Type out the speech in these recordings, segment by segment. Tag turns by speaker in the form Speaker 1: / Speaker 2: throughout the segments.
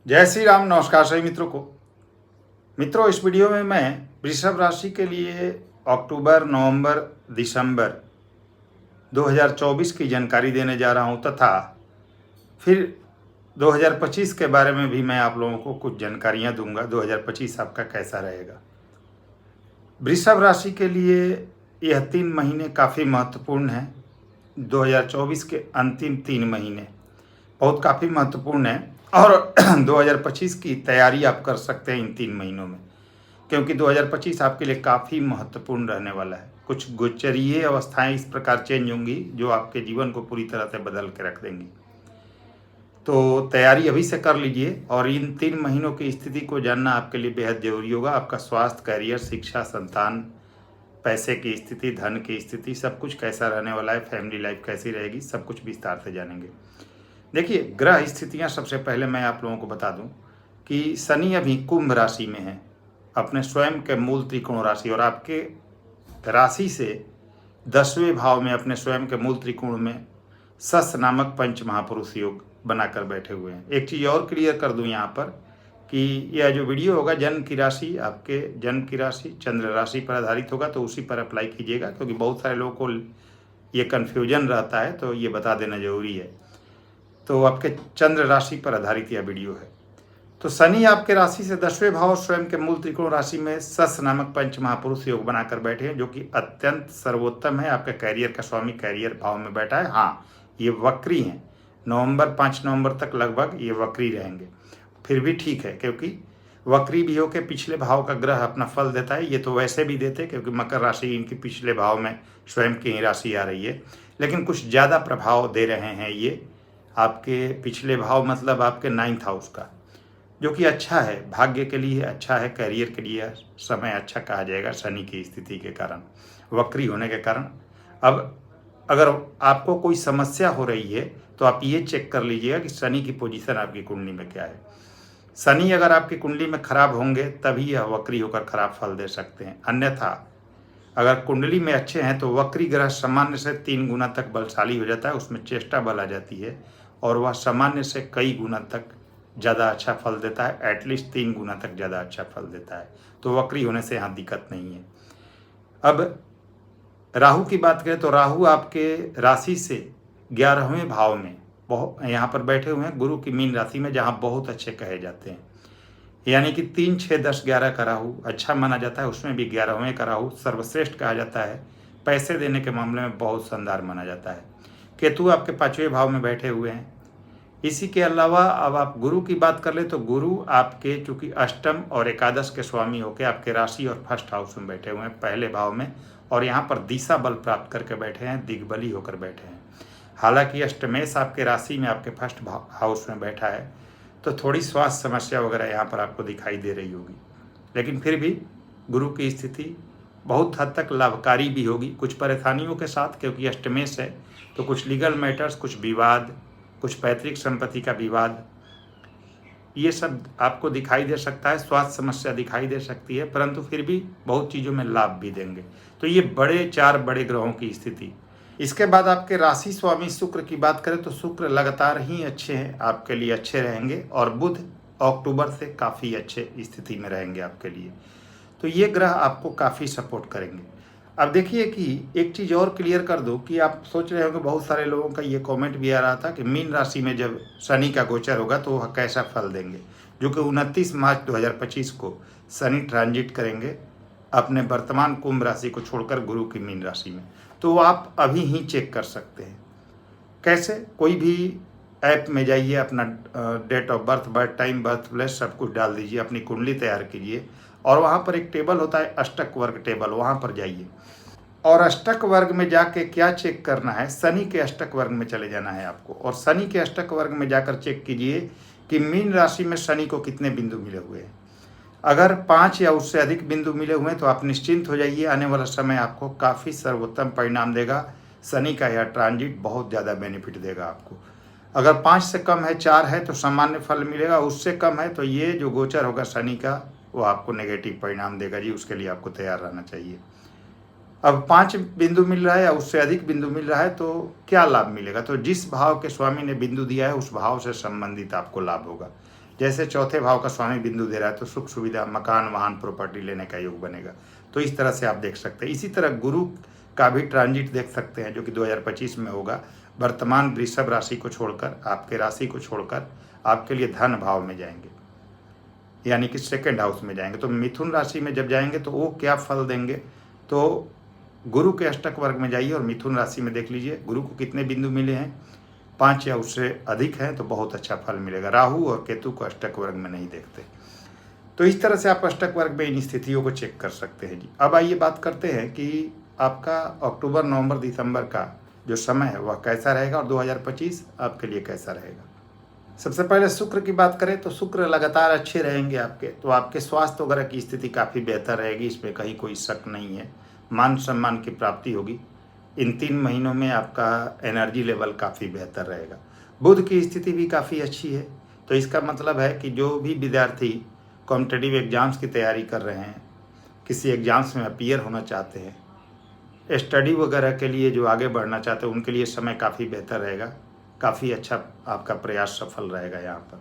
Speaker 1: जय श्री राम। नमस्कार सभी मित्रों को। मित्रों, इस वीडियो में मैं वृषभ राशि के लिए अक्टूबर, नवंबर, दिसंबर 2024 की जानकारी देने जा रहा हूं तथा फिर 2025 के बारे में भी मैं आप लोगों को कुछ जानकारियां दूंगा। 2025 आपका कैसा रहेगा। वृषभ राशि के लिए यह 3 महीने काफ़ी महत्वपूर्ण हैं। 2024 के अंतिम 3 महीने बहुत काफ़ी महत्वपूर्ण है और 2025 की तैयारी आप कर सकते हैं इन 3 महीनों में, क्योंकि 2025 आपके लिए काफ़ी महत्वपूर्ण रहने वाला है। कुछ गोचरीय अवस्थाएं इस प्रकार चेंज होंगी जो आपके जीवन को पूरी तरह से बदल के रख देंगी। तो तैयारी अभी से कर लीजिए और इन 3 महीनों की स्थिति को जानना आपके लिए बेहद जरूरी होगा। आपका स्वास्थ्य, करियर, शिक्षा, संतान, पैसे की स्थिति, धन की स्थिति, सब कुछ कैसा रहने वाला है, फैमिली लाइफ कैसी रहेगी, सब कुछ विस्तार से जानेंगे। देखिए, ग्रह स्थितियां सबसे पहले मैं आप लोगों को बता दूं कि शनि अभी कुंभ राशि में है, अपने स्वयं के मूल त्रिकोण राशि, और आपके राशि से 10वें भाव में अपने स्वयं के मूल त्रिकोण में सस नामक पंच महापुरुष योग बनाकर बैठे हुए हैं। एक चीज़ और क्लियर कर दूं यहाँ पर कि यह जो वीडियो होगा जन्म की राशि, आपके जन्म की राशि चंद्र राशि पर आधारित होगा, तो उसी पर अप्लाई कीजिएगा, क्योंकि बहुत सारे लोगों को ये कन्फ्यूजन रहता है, तो ये बता देना जरूरी है। तो आपके चंद्र राशि पर आधारित यह वीडियो है। तो शनि आपके राशि से 10वें भाव स्वयं के मूल त्रिकोण राशि में सस नामक पंच महापुरुष योग बनाकर बैठे हैं, जो कि अत्यंत सर्वोत्तम है। आपके कैरियर का स्वामी कैरियर भाव में बैठा है। हाँ, ये वक्री हैं। 5 नवंबर तक लगभग ये वक्री रहेंगे। फिर भी ठीक है, क्योंकि वक्री भी हो के पिछले भाव का ग्रह अपना फल देता है। ये तो वैसे भी देते, क्योंकि मकर राशि इनकी पिछले भाव में स्वयं की ही राशि आ रही है, लेकिन कुछ ज़्यादा प्रभाव दे रहे हैं ये आपके पिछले भाव, मतलब आपके 9th हाउस का, जो कि अच्छा है, भाग्य के लिए अच्छा है, करियर के लिए समय अच्छा कहा जाएगा शनि की स्थिति के कारण, वक्री होने के कारण। अब अगर आपको कोई समस्या हो रही है तो आप ये चेक कर लीजिएगा कि शनि की पोजीशन आपकी कुंडली में क्या है। शनि अगर आपकी कुंडली में खराब होंगे तभी यह वक्री होकर खराब फल दे सकते हैं, अन्यथा अगर कुंडली में अच्छे हैं तो वक्री ग्रह सामान्य से 3 गुना तक बलशाली हो जाता है, उसमें चेष्टा बल आ जाती है और वह सामान्य से कई गुना तक ज़्यादा अच्छा फल देता है, एटलीस्ट 3 गुना तक ज़्यादा अच्छा फल देता है। तो वक्री होने से यहाँ दिक्कत नहीं है। अब राहु की बात करें तो राहु आपके राशि से 11वें भाव में बहुत यहाँ पर बैठे हुए हैं, गुरु की मीन राशि में, जहाँ बहुत अच्छे कहे जाते हैं। यानी कि 3, 6, 10, 11 का राहु अच्छा माना जाता है, उसमें भी 11वें का राहु सर्वश्रेष्ठ कहा जाता है। पैसे देने के मामले में बहुत शानदार माना जाता है। केतु आपके 5वें भाव में बैठे हुए हैं। इसी के अलावा अब आप गुरु की बात कर ले तो गुरु आपके चूंकि अष्टम और एकादश के स्वामी होकर आपके राशि और फर्स्ट हाउस में बैठे हुए हैं, पहले भाव में, और यहाँ पर दिशा बल प्राप्त करके बैठे हैं, दिग्बली होकर बैठे हैं। हालांकि अष्टमेश आपके राशि में आपके फर्स्ट हाउस में बैठा है, तो थोड़ी स्वास्थ्य समस्या वगैरह यहाँ पर आपको दिखाई दे रही होगी, लेकिन फिर भी गुरु की स्थिति बहुत हद तक लाभकारी भी होगी, कुछ परेशानियों के साथ, क्योंकि अष्टमेश है तो कुछ लीगल मैटर्स, कुछ विवाद, कुछ पैतृक संपत्ति का विवाद, ये सब आपको दिखाई दे सकता है। स्वास्थ्य समस्या दिखाई दे सकती है, परंतु फिर भी बहुत चीज़ों में लाभ भी देंगे। तो ये 4 बड़े ग्रहों की स्थिति। इसके बाद आपके राशि स्वामी शुक्र की बात करें तो शुक्र लगातार ही अच्छे हैं, आपके लिए अच्छे रहेंगे, और बुध अक्टूबर से काफ़ी अच्छे स्थिति में रहेंगे आपके लिए। तो ये ग्रह आपको काफ़ी सपोर्ट करेंगे। अब देखिए कि एक चीज़ और क्लियर कर दूं कि आप सोच रहे होंगे, बहुत सारे लोगों का ये कमेंट भी आ रहा था कि मीन राशि में जब शनि का गोचर होगा तो वह कैसा फल देंगे, जो कि 29 मार्च 2025 को शनि ट्रांजिट करेंगे अपने वर्तमान कुंभ राशि को छोड़कर गुरु की मीन राशि में। तो आप अभी ही चेक कर सकते हैं। कैसे? कोई भी ऐप में जाइए, अपना date of birth, birth time, birth place सब कुछ डाल दीजिए, अपनी कुंडली तैयार कीजिए, और वहाँ पर एक टेबल होता है अष्टक वर्ग टेबल, वहाँ पर जाइए और अष्टक वर्ग में जाके क्या चेक करना है, शनि के अष्टक वर्ग में चले जाना है आपको, और शनि के अष्टक वर्ग में जाकर चेक कीजिए कि मीन राशि में शनि को कितने बिंदु मिले हुए हैं। अगर 5 या उससे अधिक बिंदु मिले हुए हैं तो आप निश्चिंत हो जाइए, आने वाला समय आपको काफ़ी सर्वोत्तम परिणाम देगा। शनि का यह ट्रांजिट बहुत ज़्यादा बेनिफिट देगा आपको। अगर 5 से कम है, 4 है, तो सामान्य फल मिलेगा, उससे कम है तो ये जो गोचर होगा शनि का वो आपको नेगेटिव परिणाम देगा जी, उसके लिए आपको तैयार रहना चाहिए। अब 5 बिंदु मिल रहा है या उससे अधिक बिंदु मिल रहा है तो क्या लाभ मिलेगा? तो जिस भाव के स्वामी ने बिंदु दिया है उस भाव से संबंधित आपको लाभ होगा। जैसे चौथे भाव का स्वामी बिंदु दे रहा है तो सुख सुविधा, मकान, वाहन, प्रॉपर्टी लेने का योग बनेगा। तो इस तरह से आप देख सकते हैं। इसी तरह गुरु का भी ट्रांजिट देख सकते हैं जो कि 2025 में होगा। वर्तमान वृषभ राशि को छोड़कर, आपके राशि को छोड़कर आपके लिए धन भाव में जाएंगे, यानी कि सेकंड हाउस में जाएंगे। तो मिथुन राशि में जब जाएंगे तो वो क्या फल देंगे, तो गुरु के अष्टक वर्ग में जाइए और मिथुन राशि में देख लीजिए गुरु को कितने बिंदु मिले हैं, 5 या उससे अधिक हैं तो बहुत अच्छा फल मिलेगा। राहु और केतु को अष्टक वर्ग में नहीं देखते। तो इस तरह से आप अष्टक वर्ग में इन स्थितियों को चेक कर सकते हैं जी। अब आइए बात करते हैं कि आपका अक्टूबर, नवंबर, दिसंबर का जो समय है वह कैसा रहेगा और 2025 आपके लिए कैसा रहेगा। सबसे पहले शुक्र की बात करें तो शुक्र लगातार अच्छे रहेंगे आपके, तो आपके स्वास्थ्य वगैरह की स्थिति काफ़ी बेहतर रहेगी, इसमें कहीं कोई शक नहीं है। मान सम्मान की प्राप्ति होगी। इन 3 महीनों में आपका एनर्जी लेवल काफ़ी बेहतर रहेगा। बुध की स्थिति भी काफ़ी अच्छी है, तो इसका मतलब है कि जो भी विद्यार्थी कॉम्पिटिटिव एग्जाम्स की तैयारी कर रहे हैं, किसी एग्जाम्स में अपीयर होना चाहते हैं, स्टडी वगैरह के लिए जो आगे बढ़ना चाहते हैं, उनके लिए समय काफ़ी बेहतर रहेगा। काफ़ी अच्छा आपका प्रयास सफल रहेगा यहाँ पर।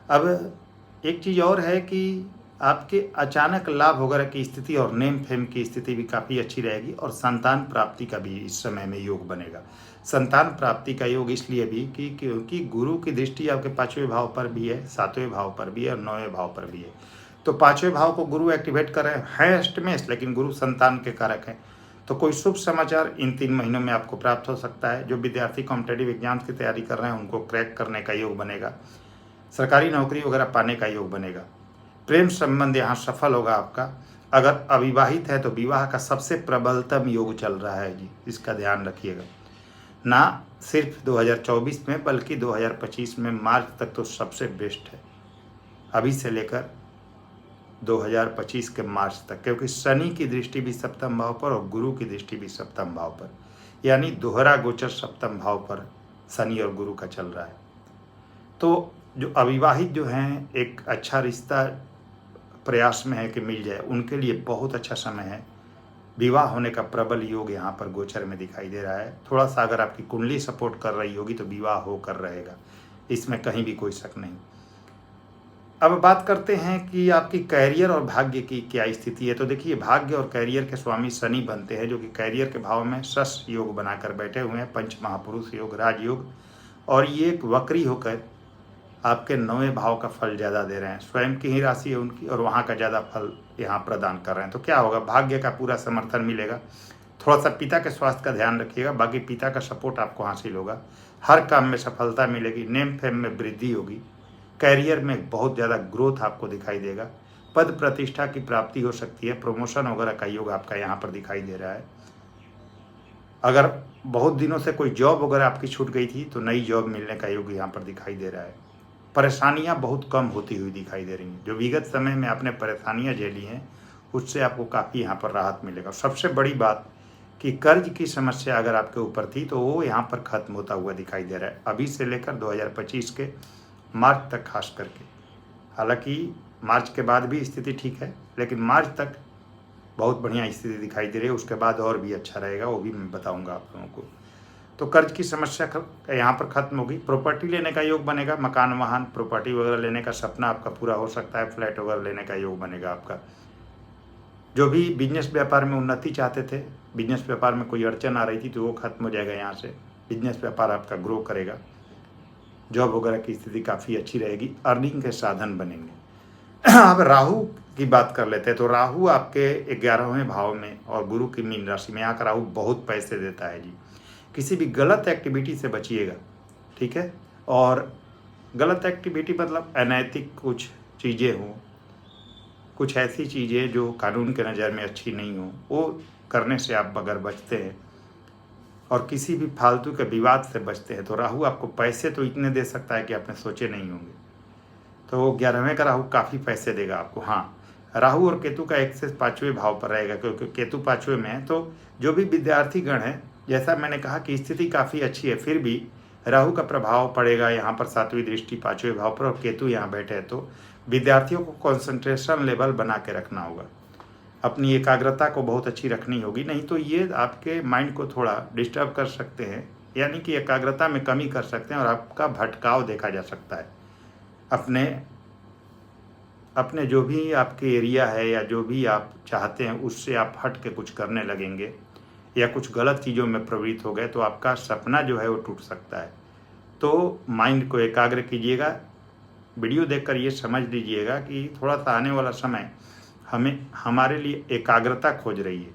Speaker 1: अब एक चीज़ और है कि आपके अचानक लाभ वगैरह की स्थिति और नेम फेम की स्थिति भी काफ़ी अच्छी रहेगी और संतान प्राप्ति का भी इस समय में योग बनेगा। संतान प्राप्ति का योग इसलिए भी कि क्योंकि गुरु की दृष्टि आपके 5वें भाव पर भी है, 7वें भाव पर भी है और 9वें भाव पर भी है। तो 5वें भाव को गुरु एक्टिवेट कर रहे हैं अष्टमेश, लेकिन गुरु संतान के कारक हैं। तो कोई शुभ समाचार इन 3 महीनों में आपको प्राप्त हो सकता है। जो विद्यार्थी कॉम्पिटिटिव एग्जाम्स की तैयारी कर रहे हैं उनको क्रैक करने का योग बनेगा। सरकारी नौकरी वगैरह पाने का योग बनेगा। प्रेम संबंध यहाँ सफल होगा आपका। अगर अविवाहित है तो विवाह का सबसे प्रबलतम योग चल रहा है जी, इसका ध्यान रखिएगा। ना सिर्फ 2024 में बल्कि 2025 में मार्च तक तो सबसे बेस्ट है, अभी से लेकर 2025 के मार्च तक, क्योंकि शनि की दृष्टि भी सप्तम भाव पर और गुरु की दृष्टि भी सप्तम भाव पर, यानी दोहरा गोचर सप्तम भाव पर शनि और गुरु का चल रहा है। तो जो अविवाहित जो हैं, एक अच्छा रिश्ता प्रयास में है कि मिल जाए, उनके लिए बहुत अच्छा समय है। विवाह होने का प्रबल योग यहाँ पर गोचर में दिखाई दे रहा है। थोड़ा सा अगर आपकी कुंडली सपोर्ट कर रही होगी तो विवाह होकर रहेगा, इसमें कहीं भी कोई शक नहीं। अब बात करते हैं कि आपकी कैरियर और भाग्य की क्या स्थिति है। तो देखिए, भाग्य और कैरियर के स्वामी शनि बनते हैं, जो कि कैरियर के भाव में शश योग बनाकर बैठे हुए हैं, पंच महापुरुष योग, राजयोग, और ये एक वक्री होकर आपके 9वें भाव का फल ज़्यादा दे रहे हैं। स्वयं की ही राशि है उनकी और वहाँ का ज़्यादा फल यहाँ प्रदान कर रहे हैं। तो क्या होगा, भाग्य का पूरा समर्थन मिलेगा। थोड़ा सा पिता के स्वास्थ्य का ध्यान रखिएगा, बाकी पिता का सपोर्ट आपको हासिल होगा। हर काम में सफलता मिलेगी, नेम फेम में वृद्धि होगी, कैरियर में बहुत ज़्यादा ग्रोथ आपको दिखाई देगा, पद प्रतिष्ठा की प्राप्ति हो सकती है, प्रमोशन वगैरह का योग आपका यहाँ पर दिखाई दे रहा है। अगर बहुत दिनों से कोई जॉब वगैरह आपकी छूट गई थी तो नई जॉब मिलने का योग यहाँ पर दिखाई दे रहा है। परेशानियाँ बहुत कम होती हुई दिखाई दे रही हैं। जो विगत समय में आपने परेशानियाँ झेली हैं उससे आपको काफ़ी यहाँ पर राहत मिलेगा। सबसे बड़ी बात कि कर्ज की समस्या अगर आपके ऊपर थी तो वो यहाँ पर खत्म होता हुआ दिखाई दे रहा है, अभी से लेकर 2025 के मार्च तक खास करके। हालांकि मार्च के बाद भी स्थिति ठीक है, लेकिन मार्च तक बहुत बढ़िया स्थिति दिखाई दे रही है। उसके बाद और भी अच्छा रहेगा, वो भी मैं बताऊंगा आप लोगों को। तो कर्ज की समस्या यहाँ पर खत्म होगी। प्रॉपर्टी लेने का योग बनेगा, मकान, वाहन, प्रॉपर्टी वगैरह लेने का सपना आपका पूरा हो सकता है। फ्लैट वगैरह लेने का योग बनेगा आपका। जो भी बिजनेस व्यापार में उन्नति चाहते थे, बिजनेस व्यापार में कोई अड़चन आ रही थी, तो वो खत्म हो जाएगा। यहाँ से बिजनेस व्यापार आपका ग्रो करेगा। जॉब वगैरह की स्थिति काफ़ी अच्छी रहेगी, अर्निंग के साधन बनेंगे। अब राहु की बात कर लेते हैं। तो राहु आपके 11वें भाव में और गुरु की मीन राशि में। यहाँ का राहु बहुत पैसे देता है जी। किसी भी गलत एक्टिविटी से बचिएगा, ठीक है। और गलत एक्टिविटी मतलब अनैतिक कुछ चीज़ें हों, कुछ ऐसी चीज़ें जो कानून के नज़र में अच्छी नहीं हो, वो करने से आप अगर बचते हैं और किसी भी फालतू के विवाद से बचते हैं तो राहु आपको पैसे तो इतने दे सकता है कि आपने सोचे नहीं होंगे। तो 11वें का राहु काफ़ी पैसे देगा आपको। हाँ, राहु और केतु का 1 से 5वें भाव पर रहेगा, क्योंकि केतु 5वें में है। तो जो भी विद्यार्थी गण है, जैसा मैंने कहा कि स्थिति काफ़ी अच्छी है, फिर भी राहु का प्रभाव पड़ेगा यहाँ पर 7वीं दृष्टि 5वें भाव पर, और केतु यहाँ बैठे हैं। तो विद्यार्थियों को कंसंट्रेशन लेवल बना के रखना होगा, अपनी एकाग्रता को बहुत अच्छी रखनी होगी, नहीं तो ये आपके माइंड को थोड़ा डिस्टर्ब कर सकते हैं, यानी कि एकाग्रता में कमी कर सकते हैं और आपका भटकाव देखा जा सकता है अपने अपने जो भी आपके एरिया है या जो भी आप चाहते हैं उससे आप हट के कुछ करने लगेंगे या कुछ गलत चीज़ों में प्रवृत्त हो गए तो आपका सपना जो है वो टूट सकता है। तो माइंड को एकाग्र कीजिएगा। वीडियो देखकर ये समझ लीजिएगा कि थोड़ा सा आने वाला समय हमारे लिए एकाग्रता खोज रही है,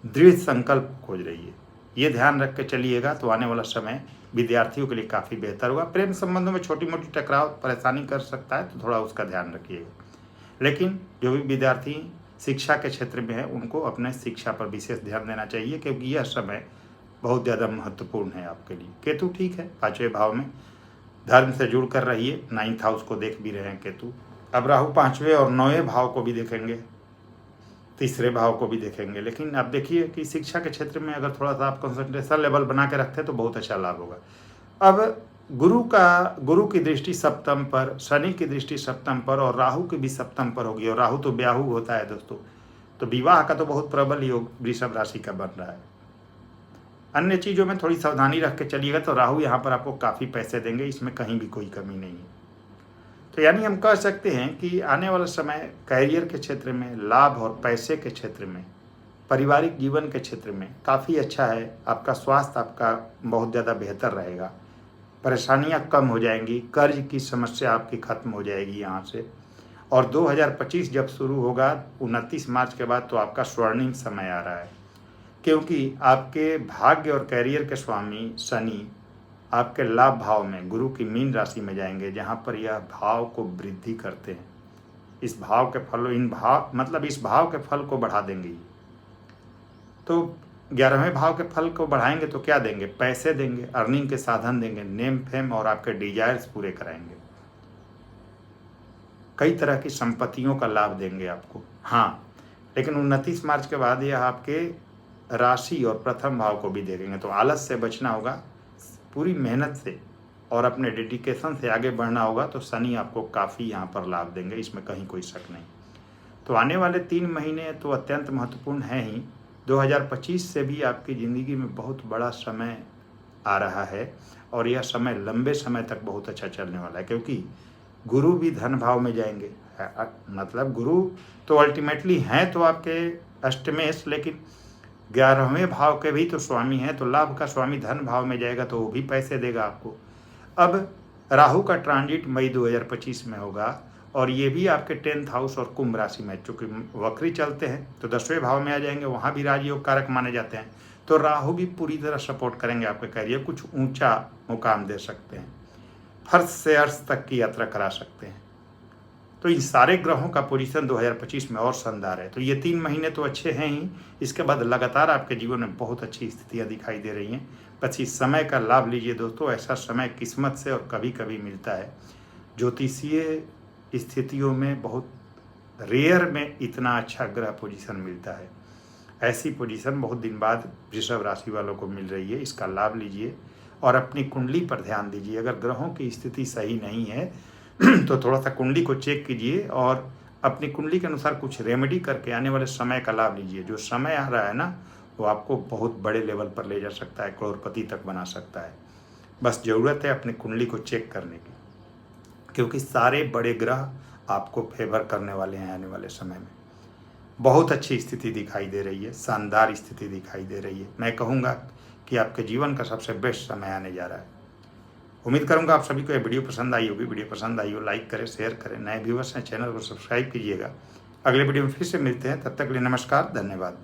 Speaker 1: दृढ़ संकल्प खोज रही है। ये ध्यान रख के चलिएगा तो आने वाला समय विद्यार्थियों के लिए काफ़ी बेहतर होगा। प्रेम संबंधों में छोटी मोटी टकराव परेशानी कर सकता है, तो थोड़ा उसका ध्यान रखिएगा। लेकिन जो भी विद्यार्थी शिक्षा के क्षेत्र में है उनको अपने शिक्षा पर विशेष ध्यान देना चाहिए, क्योंकि यह समय बहुत ज़्यादा महत्वपूर्ण है आपके लिए। केतु ठीक है 5वें भाव में, धर्म से जुड़ कर रहिए। 9th हाउस को देख भी रहे हैं केतु। अब राहु 5वें और 9वें भाव को भी देखेंगे, 3रे भाव को भी देखेंगे। लेकिन आप देखिए कि शिक्षा के क्षेत्र में अगर थोड़ा सा आप कंसंट्रेशन लेवल बना के रखते हैं तो बहुत अच्छा लाभ होगा। अब गुरु की दृष्टि सप्तम पर, शनि की दृष्टि सप्तम पर और राहु की भी सप्तम पर होगी। और राहु तो ब्याहु होता है दोस्तों, तो विवाह का तो बहुत प्रबल योग वृषभ राशि का बन रहा है। अन्य चीज़ों में थोड़ी सावधानी रख के चलिएगा तो राहु यहाँ पर आपको काफ़ी पैसे देंगे, इसमें कहीं भी कोई कमी नहीं है। तो यानी हम कह सकते हैं कि आने वाला समय कैरियर के क्षेत्र में, लाभ और पैसे के क्षेत्र में, पारिवारिक जीवन के क्षेत्र में काफ़ी अच्छा है। आपका स्वास्थ्य आपका बहुत ज़्यादा बेहतर रहेगा, परेशानियां कम हो जाएंगी, कर्ज की समस्या आपकी खत्म हो जाएगी यहाँ से। और 2025 जब शुरू होगा 29 मार्च के बाद, तो आपका स्वर्णिम समय आ रहा है, क्योंकि आपके भाग्य और कैरियर के स्वामी शनि आपके लाभ भाव में गुरु की मीन राशि में जाएंगे, जहाँ पर यह भाव को वृद्धि करते हैं। इस भाव के फल, इस भाव के फल को बढ़ा देंगे। तो 11वें भाव के फल को बढ़ाएंगे तो क्या देंगे? पैसे देंगे, अर्निंग के साधन देंगे, नेम फेम और आपके डिजायर्स पूरे कराएंगे, कई तरह की संपत्तियों का लाभ देंगे आपको। हाँ, लेकिन 29 मार्च के बाद यह आपके राशि और प्रथम भाव को भी देखेंगे, तो आलस से बचना होगा, पूरी मेहनत से और अपने डेडिकेशन से आगे बढ़ना होगा। तो शनि आपको काफ़ी यहाँ पर लाभ देंगे, इसमें कहीं कोई शक नहीं। तो आने वाले 3 महीने तो अत्यंत महत्वपूर्ण हैं ही। 2025 से भी आपकी ज़िंदगी में बहुत बड़ा समय आ रहा है और यह समय लंबे समय तक बहुत अच्छा चलने वाला है, क्योंकि गुरु भी धन भाव में जाएंगे। मतलब गुरु तो अल्टीमेटली हैं तो आपके अष्टमेश, लेकिन 11वें भाव के भी तो स्वामी हैं, तो लाभ का स्वामी धन भाव में जाएगा तो वो भी पैसे देगा आपको। अब राहु का ट्रांजिट मई 2025 में होगा और ये भी आपके 10th हाउस और कुंभ राशि में, चूँकि वक्री चलते हैं तो 10वें भाव में आ जाएंगे, वहाँ भी राजयोग कारक माने जाते हैं। तो राहु भी पूरी तरह सपोर्ट करेंगे आपके कैरियर, कुछ ऊंचा मुकाम दे सकते हैं, फर्श से अर्श तक की यात्रा करा सकते हैं। तो इन सारे ग्रहों का पोजीशन 2025 में और शानदार है। तो ये 3 महीने तो अच्छे हैं ही, इसके बाद लगातार आपके जीवन में बहुत अच्छी स्थितियाँ दिखाई दे रही हैं। बस इस समय का लाभ लीजिए दोस्तों, ऐसा समय किस्मत से और कभी कभी मिलता है। ज्योतिषीय स्थितियों में बहुत रेयर में इतना अच्छा ग्रह पोजीशन मिलता है। ऐसी पोजीशन बहुत दिन बाद वृषभ राशि वालों को मिल रही है, इसका लाभ लीजिए और अपनी कुंडली पर ध्यान दीजिए। अगर ग्रहों की स्थिति सही नहीं है तो थोड़ा सा कुंडली को चेक कीजिए और अपनी कुंडली के अनुसार कुछ रेमेडी करके आने वाले समय का लाभ लीजिए। जो समय आ रहा है ना, वो आपको बहुत बड़े लेवल पर ले जा सकता है, करोड़पति तक बना सकता है। बस ज़रूरत है अपनी कुंडली को चेक करने की, क्योंकि सारे बड़े ग्रह आपको फेवर करने वाले हैं आने वाले समय में। बहुत अच्छी स्थिति दिखाई दे रही है, शानदार स्थिति दिखाई दे रही है। मैं कहूँगा कि आपके जीवन का सबसे बेस्ट समय आने जा रहा है। उम्मीद करूंगा आप सभी को यह वीडियो पसंद आई होगी। वीडियो पसंद आई हो लाइक करें, शेयर करें। नए व्यूवर्स हैं चैनल को सब्सक्राइब कीजिएगा। अगले वीडियो में फिर से मिलते हैं, तब तक के लिए नमस्कार, धन्यवाद।